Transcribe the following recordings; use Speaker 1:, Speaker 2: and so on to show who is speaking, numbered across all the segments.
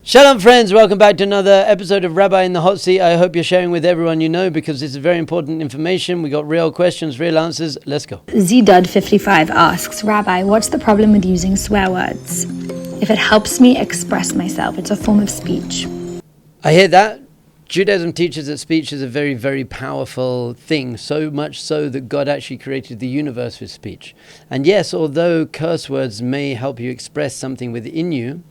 Speaker 1: Shalom friends, welcome back to another episode of Rabbi in the Hot Seat. I hope you're sharing with everyone you know because this is very important information. We got real questions, real answers. Let's go.
Speaker 2: Zdud55 asks, Rabbi, what's the problem with using swear words? If it helps me express myself, it's a form of speech.
Speaker 1: I hear that. Judaism teaches that speech is a very, very powerful thing, so much so that God actually created the universe with speech. And yes, although curse words may help you express something within you,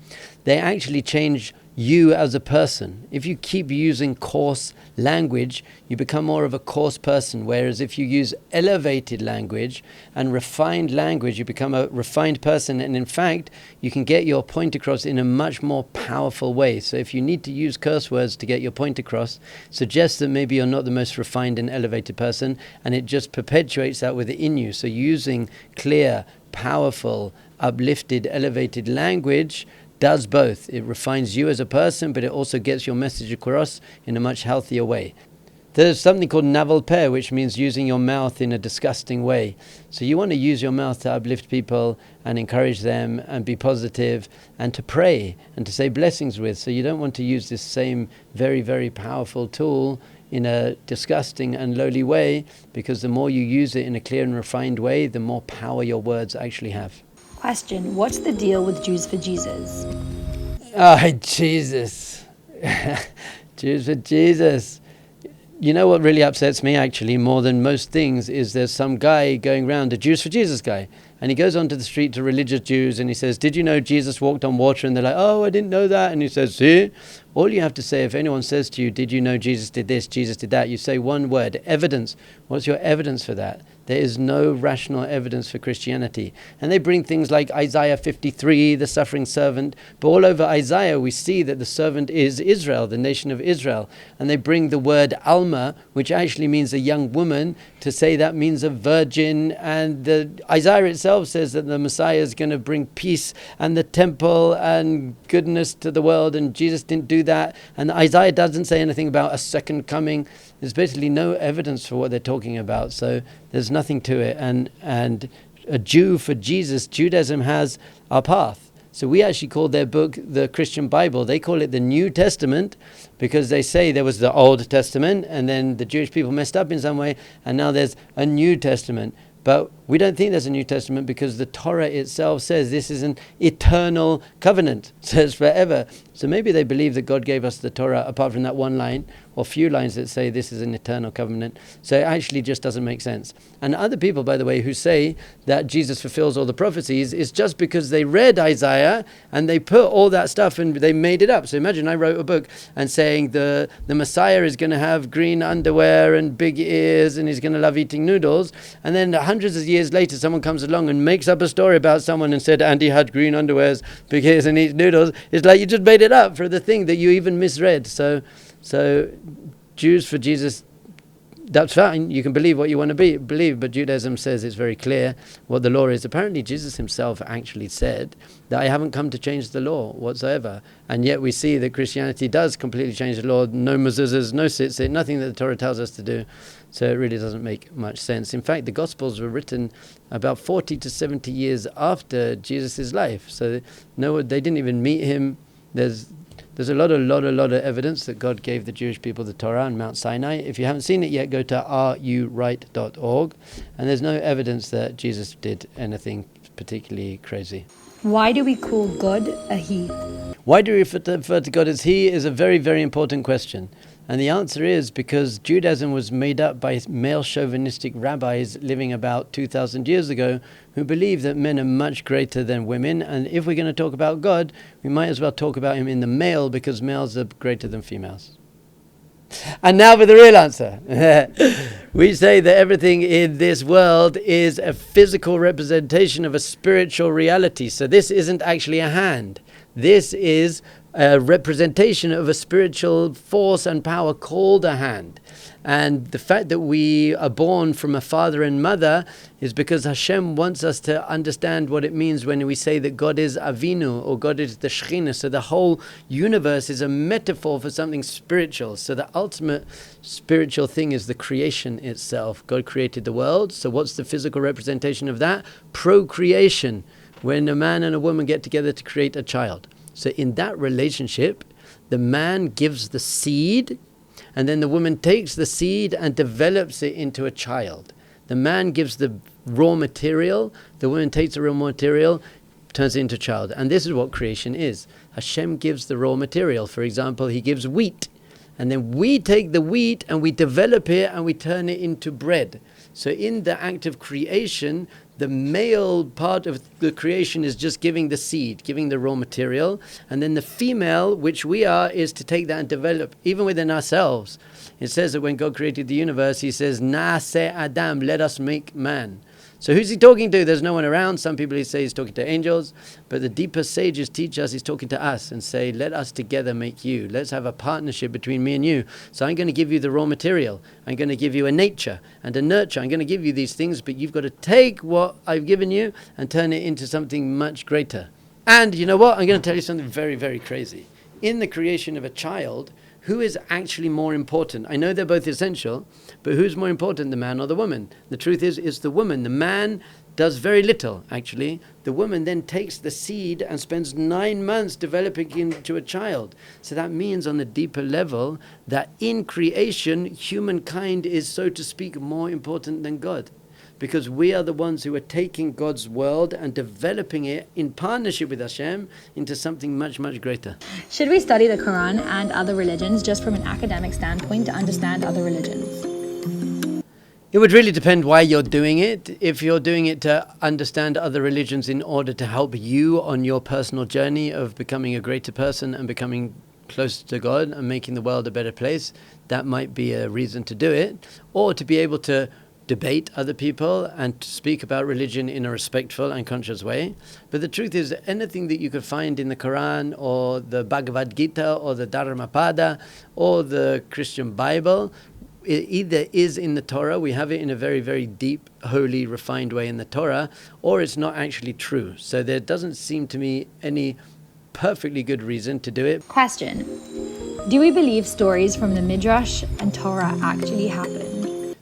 Speaker 1: they actually change you as a person. If you keep using coarse language, you become more of a coarse person. Whereas if you use elevated language and refined language, you become a refined person. And in fact, you can get your point across in a much more powerful way. So if you need to use curse words to get your point across, suggest that maybe you're not the most refined and elevated person, and it just perpetuates that within you. So using clear, powerful, uplifted, elevated language does both. It refines you as a person, but it also gets your message across in a much healthier way. There's something called navel peh, which means using your mouth in a disgusting way. So you want to use your mouth to uplift people and encourage them and be positive and to pray and to say blessings with. So you don't want to use this same very, very powerful tool in a disgusting and lowly way, because the more you use it in a clear and refined way, the more power your words actually have.
Speaker 2: Question, what's the deal with Jews for Jesus?
Speaker 1: Oh, Jesus. Jews for Jesus. You know what really upsets me actually more than most things is there's some guy going around, a Jews for Jesus guy, and he goes onto the street to religious Jews and he says, did you know Jesus walked on water? And they're like, oh, I didn't know that. And he says, see? All you have to say, if anyone says to you, did you know Jesus did this, Jesus did that? You say one word, evidence. What's your evidence for that? There is no rational evidence for Christianity. And they bring things like Isaiah 53, the suffering servant. But all over Isaiah, we see that the servant is Israel, the nation of Israel. And they bring the word Alma, which actually means a young woman, to say that means a virgin. And Isaiah itself says that the Messiah is going to bring peace and the temple and goodness to the world. And Jesus didn't do that. And Isaiah doesn't say anything about a second coming. There's basically no evidence for what they're talking about. So there's nothing to it. And a Jew for Jesus, Judaism has our path. So we actually call their book the Christian Bible. They call it the New Testament because they say there was the Old Testament and then the Jewish people messed up in some way and now there's a New Testament. But we don't think there's a New Testament because the Torah itself says this is an eternal covenant. It says forever. So maybe they believe that God gave us the Torah apart from that one line or few lines that say this is an eternal covenant. So it actually just doesn't make sense. And other people, by the way, who say that Jesus fulfills all the prophecies is just because they read Isaiah and they put all that stuff and they made it up. So imagine I wrote a book and saying the Messiah is going to have green underwear and big ears and he's going to love eating noodles. And then hundreds of years later, someone comes along and makes up a story about someone and said, and he had green underwears, big ears and eats noodles. It's like you just made it up for the thing that you even misread. So Jews for Jesus, that's fine. You can believe what you want to believe, but Judaism says it's very clear what the law is. Apparently, Jesus himself actually said that I haven't come to change the law whatsoever. And yet we see that Christianity does completely change the law. No mezuzahs, no tzitzit, nothing that the Torah tells us to do. So it really doesn't make much sense. In fact, the Gospels were written about 40 to 70 years after Jesus' life. So no, they didn't even meet him. There's a lot of evidence that God gave the Jewish people the Torah on Mount Sinai. If you haven't seen it yet, go to ruright.org. And there's no evidence that Jesus did anything particularly crazy.
Speaker 2: Why do we call God a he?
Speaker 1: Why do we refer to God as he is a very, very important question. And the answer is because Judaism was made up by male chauvinistic rabbis living about 2,000 years ago who believe that men are much greater than women. And if we're going to talk about God, we might as well talk about him in the male because males are greater than females. And now for the real answer. We say that everything in this world is a physical representation of a spiritual reality. So this isn't actually a hand. This is a representation of a spiritual force and power called a hand. And the fact that we are born from a father and mother is because Hashem wants us to understand what it means when we say that God is Avinu or God is the Shekhinah. So the whole universe is a metaphor for something spiritual. So the ultimate spiritual thing is the creation itself. God created the world. So what's the physical representation of that? Procreation, when a man and a woman get together to create a child. So in that relationship, The man gives the seed, and then the woman takes the seed and develops it into a child. The man gives the raw material, the woman takes the raw material, turns it into a child. And this is what creation is. Hashem gives the raw material. For example, he gives wheat. And then we take the wheat and we develop it and we turn it into bread. So in the act of creation, the male part of the creation is just giving the seed, giving the raw material. And then the female, which we are, is to take that and develop, even within ourselves. It says that when God created the universe, he says, Na'aseh Adam, let us make man. So who's he talking to? There's no one around. Some people say he's talking to angels, but the deeper sages teach us he's talking to us and say, let us together make you. Let's have a partnership between me and you. So I'm going to give you the raw material. I'm going to give you a nature and a nurture. I'm going to give you these things, but you've got to take what I've given you and turn it into something much greater. And you know what? I'm going to tell you something very, very crazy. In the creation of a child, who is actually more important? I know they're both essential, but who's more important, the man or the woman? The truth is, it's the woman. The man does very little, actually. The woman then takes the seed and spends 9 months developing into a child. So that means on a deeper level that in creation, humankind is, so to speak, more important than God. Because we are the ones who are taking God's world and developing it in partnership with Hashem into something much, much greater.
Speaker 2: Should we study the Quran and other religions just from an academic standpoint to understand other religions?
Speaker 1: It would really depend why you're doing it. If you're doing it to understand other religions in order to help you on your personal journey of becoming a greater person and becoming closer to God and making the world a better place, that might be a reason to do it. Or to be able to debate other people and to speak about religion in a respectful and conscious way. But the truth is, anything that you could find in the Quran or the Bhagavad Gita or the Dharmapada or the Christian Bible, it either is in the Torah, we have it in a very, very deep, holy, refined way in the Torah, or it's not actually true. So there doesn't seem to me any perfectly good reason to do it.
Speaker 2: Question. Do we believe stories from the Midrash and Torah actually happened?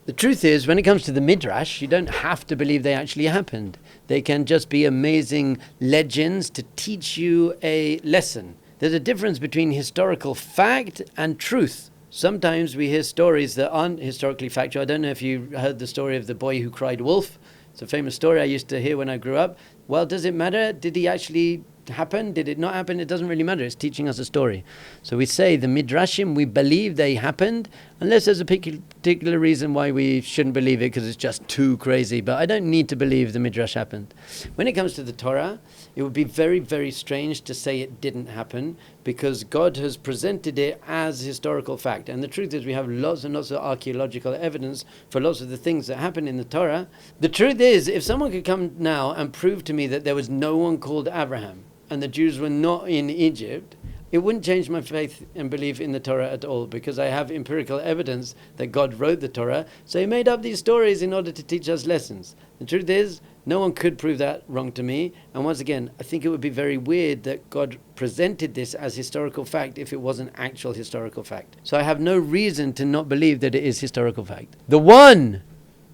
Speaker 1: The truth is, when it comes to the Midrash, you don't have to believe they actually happened. They can just be amazing legends to teach you a lesson. There's a difference between historical fact and truth. Sometimes we hear stories that aren't historically factual. I don't know if you heard the story of the boy who cried wolf. It's a famous story I used to hear when I grew up. Well, does it matter? Did he actually happen? Did it not happen? It doesn't really matter. It's teaching us a story. So we say the Midrashim, we believe they happened, unless there's a particular reason why we shouldn't believe it, because it's just too crazy. But I don't need to believe the Midrash happened. When it comes to the Torah, it would be very, very strange to say it didn't happen, because God has presented it as historical fact. And the truth is, we have lots and lots of archaeological evidence for lots of the things that happen in the Torah. The truth is, if someone could come now and prove to me that there was no one called Abraham and the Jews were not in Egypt, it wouldn't change my faith and belief in the Torah at all, because I have empirical evidence that God wrote the Torah. So he made up these stories in order to teach us lessons. The truth is, no one could prove that wrong to me. And once again, I think it would be very weird that God presented this as historical fact if it wasn't actual historical fact. So I have no reason to not believe that it is historical fact. The one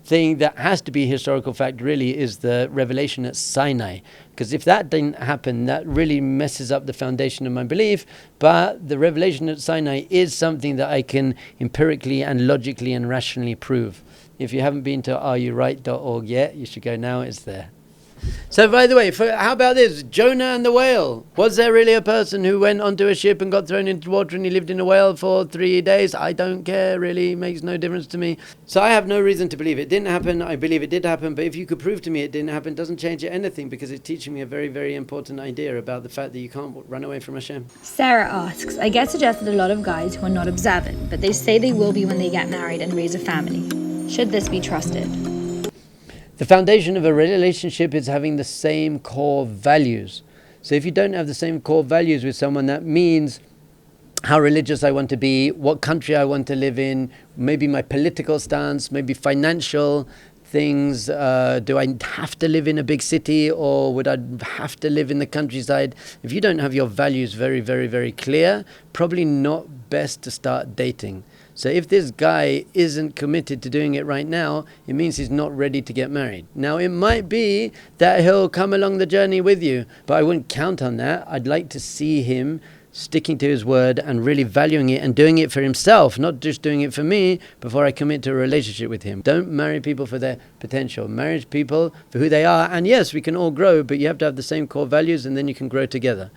Speaker 1: thing that has to be historical fact really is the revelation at Sinai, because if that didn't happen, that really messes up the foundation of my belief. But the revelation at Sinai is something that I can empirically and logically and rationally prove. If you haven't been to areyouright.org yet, you should go now. It's there. So, by the way, how about this? Jonah and the whale. Was there really a person who went onto a ship and got thrown into water and he lived in a whale for 3 days? I don't care, really. It makes no difference to me. So I have no reason to believe it didn't happen. I believe it did happen. But if you could prove to me it didn't happen, it doesn't change anything, because it's teaching me a very, very important idea about the fact that you can't run away from Hashem.
Speaker 2: Sarah asks, I get suggested a lot of guys who are not observant, but they say they will be when they get married and raise a family. Should this be trusted?
Speaker 1: The foundation of a relationship is having the same core values. So if you don't have the same core values with someone, that means how religious I want to be, what country I want to live in, maybe my political stance, maybe financial things. Do I have to live in a big city, or would I have to live in the countryside? If you don't have your values very, very, very clear, probably not best to start dating. So if this guy isn't committed to doing it right now, it means he's not ready to get married. Now, it might be that he'll come along the journey with you, but I wouldn't count on that. I'd like to see him sticking to his word and really valuing it and doing it for himself, not just doing it for me before I commit to a relationship with him. Don't marry people for their potential. Marry people for who they are. And yes, we can all grow, but you have to have the same core values and then you can grow together.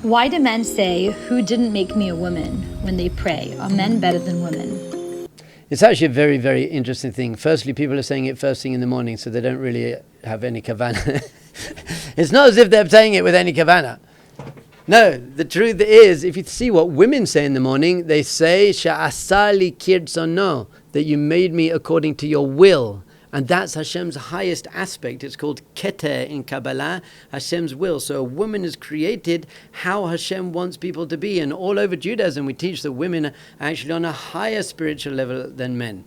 Speaker 2: Why do men say, "Who didn't make me a woman?" when they pray? Are men better than women?
Speaker 1: It's actually a very, very interesting thing. Firstly, people are saying it first thing in the morning, so they don't really have any kavanah. It's not as if they're saying it with any kavanah. No, the truth is, if you see what women say in the morning, they say, "Sha'asali kirtzono," that you made me according to your will. And that's Hashem's highest aspect. It's called keter in Kabbalah, Hashem's will. So a woman is created how Hashem wants people to be. And all over Judaism, we teach that women are actually on a higher spiritual level than men.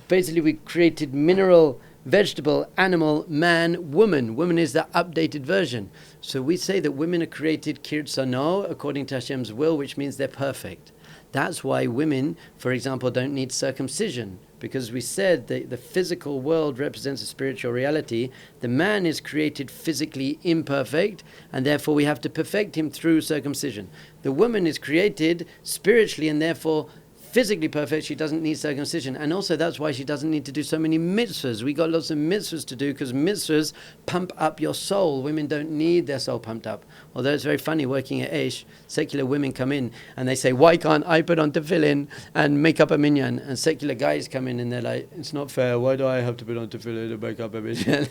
Speaker 1: Basically, we created mineral, vegetable, animal, man, woman. Woman is the updated version. So we say that women are created kirtzono, according to Hashem's will, which means they're perfect. That's why women, for example, don't need circumcision. Because we said that the physical world represents a spiritual reality. The man is created physically imperfect, and therefore we have to perfect him through circumcision. The woman is created spiritually and therefore physically perfect. She doesn't need circumcision. And also that's why she doesn't need to do so many mitzvahs. We got lots of mitzvahs to do because mitzvahs pump up your soul. Women don't need their soul pumped up. Although it's very funny working at Aish, secular women come in and they say, "Why can't I put on tefillin and make up a minyan?" And secular guys come in and they're like, "It's not fair. Why do I have to put on tefillin to make up a minyan?"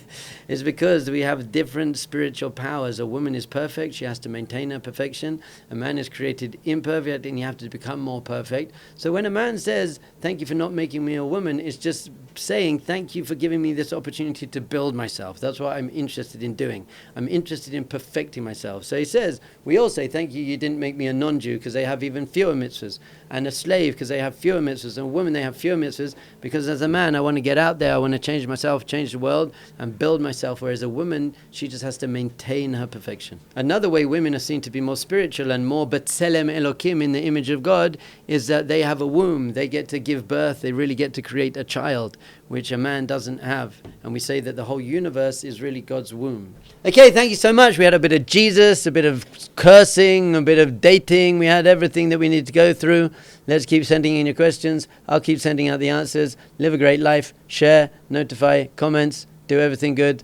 Speaker 1: It's because we have different spiritual powers. A woman is perfect. She has to maintain her perfection. A man is created imperfect and you have to become more perfect. So when a man says, "Thank you for not making me a woman," it's just saying, "Thank you for giving me this opportunity to build myself." That's what I'm interested in doing. I'm interested in perfecting myself. So he says, we all say, "Thank you, you didn't make me a non-Jew," because they have even fewer mitzvahs. And a slave, because they have fewer mitzvahs. And a woman, they have fewer mitzvahs, because as a man, I want to get out there, I want to change myself, change the world, and build myself. Whereas a woman, she just has to maintain her perfection. Another way women are seen to be more spiritual and more B'Tselem Elokim, in the image of God, is that they have a womb. They get to give birth. They really get to create a child, which a man doesn't have. And we say that the whole universe is really God's womb. Okay, thank you so much. We had a bit of Jesus, a bit of cursing, a bit of dating. We had everything that we need to go through. Let's keep sending in your questions. I'll keep sending out the answers. Live a great life. Share, notify, comments, do everything good.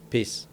Speaker 1: Peace.